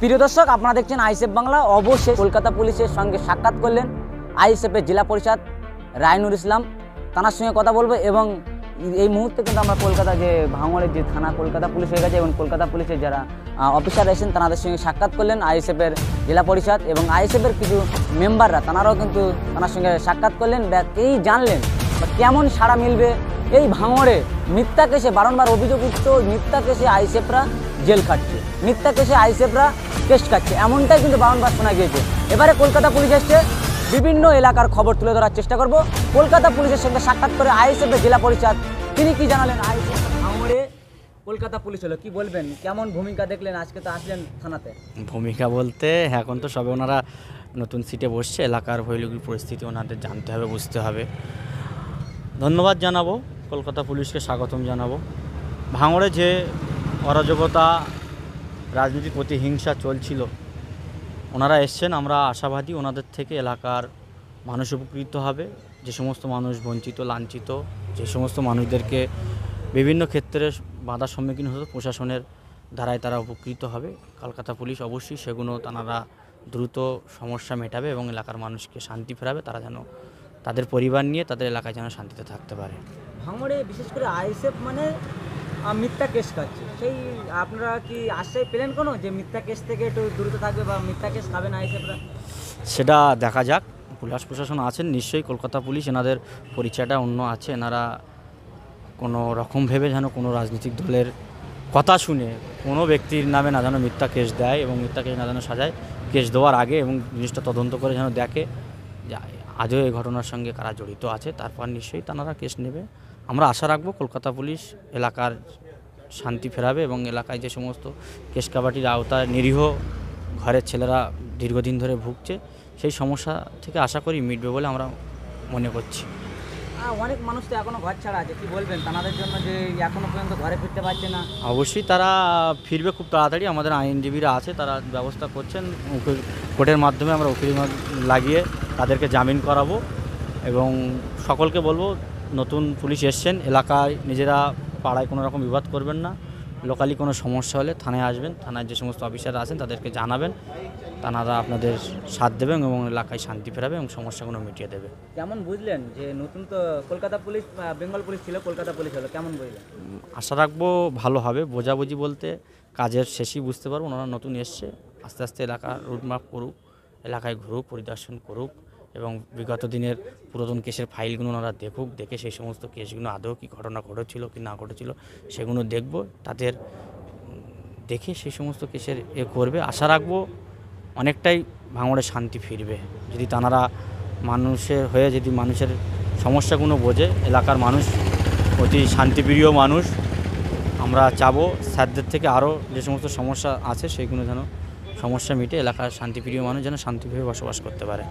প্রিয় দর্শক, আপনারা দেখছেন আইএসএফ বাংলা। অবশ্যই কলকাতা পুলিশের সঙ্গে সাক্ষাৎ করলেন আইএসএফের জেলা পরিষদ রায়নুর ইসলাম, তার সঙ্গে কথা বলবো। এবং এই মুহূর্তে কিন্তু আমরা কলকাতা যে ভাঙড়ের যে থানা কলকাতা পুলিশ হয়ে গেছে, এবং কলকাতা পুলিশের যারা অফিসার আছেন তাদের সঙ্গে সাক্ষাৎ করলেন আইএসএফের জেলা পরিষদ এবং আইএসএফের কিছু মেম্বাররা, তারাও কিন্তু তার সঙ্গে সাক্ষাৎ করলেন। এই জানলেন কেমন সাড়া মিলবে এই ভাঙড়ে মিথ্যা কেসে, বারংবার অভিযোগ উঠছে মিথ্যা কেসে আইএসএফরা জেল খাটছে, মিথ্যা কেসে আইএসএফরা কেস খাচ্ছে, এমনটাই কিন্তু বারংবার শোনা গিয়েছে। এবারে কলকাতা পুলিশ এসছে, বিভিন্ন এলাকার খবর তুলে ধরার চেষ্টা করব। কলকাতা পুলিশের সঙ্গে সাক্ষাৎ করে আইএসএফের জেলা পরিষদ তিনি কি জানালেন। আইএসএফ ভাঙড়ে কলকাতা পুলিশ হলো, কি বলবেন, কেমন ভূমিকা দেখলেন? আজকে তো আসলেন থানাতে। ভূমিকা বলতে এখন তো সবে ওনারা নতুন সিটে বসছে, এলাকার ভৈলগির পরিস্থিতি ওনাদের জানতে হবে, বুঝতে হবে। ধন্যবাদ জানাবো, কলকাতা পুলিশকে স্বাগতম জানাবো। ভাঙড়ে যে অরাজকতা, রাজনীতির প্রতিহিংসা চলছিল, ওনারা এসছেন, আমরা আশাবাদী ওনাদের থেকে এলাকার মানুষ উপকৃত হবে। যে সমস্ত মানুষ বঞ্চিত, লাঞ্ছিত, যে সমস্ত মানুষদেরকে বিভিন্ন ক্ষেত্রে বাধার সম্মুখীন হতো, প্রশাসনের ধারায় তারা উপকৃত হবে। কলকাতা পুলিশ অবশ্যই সেগুলো তারা দ্রুত সমস্যা মেটাবে এবং এলাকার মানুষকে শান্তি ফেরাবে, তারা যেন তাদের পরিবার নিয়ে তাদের এলাকায় যেন শান্তিতে থাকতে পারে। ভাঙড়ে বিশেষ করে আইএসএফ মানে মিথ্যা কেস খাচ্ছে, সেই আপনারা কি আশ্বাস পেলেন কোনো যে মিথ্যা কেস থেকে একটু দূরত থাকবে বা মিথ্যা কেস খাবে না আইএসএফরা? সেটা দেখা যাক। পুলিশ প্রশাসন আছেন নিশ্চয়ই, কলকাতা পুলিশ, এনাদের পরিচয়টা অন্য আছে। এনারা কোনো রকম ভেবে যেন কোনো রাজনৈতিক দলের কথা শুনে কোনো ব্যক্তির নামে না যেন মিথ্যা কেস দেয় এবং মিথ্যা কেস না যেন সাজায়। কেস দেওয়ার আগে এবং জিনিসটা তদন্ত করে যেন দেখে যে আজও এই ঘটনার সঙ্গে কারা জড়িত আছে, তারপর নিশ্চয়ই তারা কেস নেবে। আমরা আশা রাখবো কলকাতা পুলিশ এলাকার শান্তি ফেরাবে এবং এলাকায় যে সমস্ত কেস কাবাটির আওতায় নিরীহ ঘরের ছেলেরা দীর্ঘদিন ধরে ভুগছে, সেই সমস্যা থেকে আশা করি মিটবে বলে আমরা মনে করছি। অনেক মানুষ তো এখনও ঘর ছাড়া আছে, কি বলবেন তাদের জন্য যে এখনও পর্যন্ত ঘরে ফিরতে পারছে না? অবশ্যই তারা ফিরবে খুব তাড়াতাড়ি। আমাদের আইনজীবীরা আছে, তারা ব্যবস্থা করছেন। কোর্টের মাধ্যমে আমরা উকিল লাগিয়ে তাদেরকে জামিন করাবো এবং সকলকে বলবো নতুন পুলিশ এসছেন, এলাকায় নিজেরা পাড়ায় কোনো রকম বিবাদ করবেন না। লোকালি কোনো সমস্যা হলে থানায় আসবেন, থানায় যে সমস্ত অফিসাররা আছেন তাদেরকে জানাবেন, তারা আপনাদের সাথ দেবেন এবং এলাকায় শান্তি ফেরাবে এবং সমস্যাগুলো মিটিয়ে দেবে। কেমন বুঝলেন যে নতুন তো কলকাতা পুলিশ বেঙ্গল পুলিশ ছিল, কলকাতা পুলিশ হলো, কেমন বুঝলেন? আশা রাখবো ভালো হবে। বোঝাবুঝি বলতে কাজের শেষেই বুঝতে পারবো ওনারা নতুন এসছে, আস্তে আস্তে এলাকা রুটম্যাপ করুক, এলাকায় ঘুরুক, পরিদর্শন করুক এবং বিগত দিনের পুরাতন কেসের ফাইলগুলো ওনারা দেখুক, দেখে সেই সমস্ত কেসগুলো আদৌ কি ঘটনা ঘটেছিল কি না ঘটেছিল সেগুলো দেখব, তাদের দেখে সেই সমস্ত কেসের করবে। আশা রাখবো অনেকটাই ভাঙড়ে শান্তি ফিরবে যদি তারা মানুষের হয়ে, যদি মানুষের সমস্যাগুলো বোঝে। এলাকার মানুষ অতি শান্তিপ্রিয় মানুষ, আমরা চাবো স্যারদের থেকে আরও যে সমস্ত সমস্যা আছে সেইগুলো যেন সমস্যা মিটে এলাকার শান্তিপ্রিয় মানুষ যেন শান্তিভাবে বসবাস করতে পারে।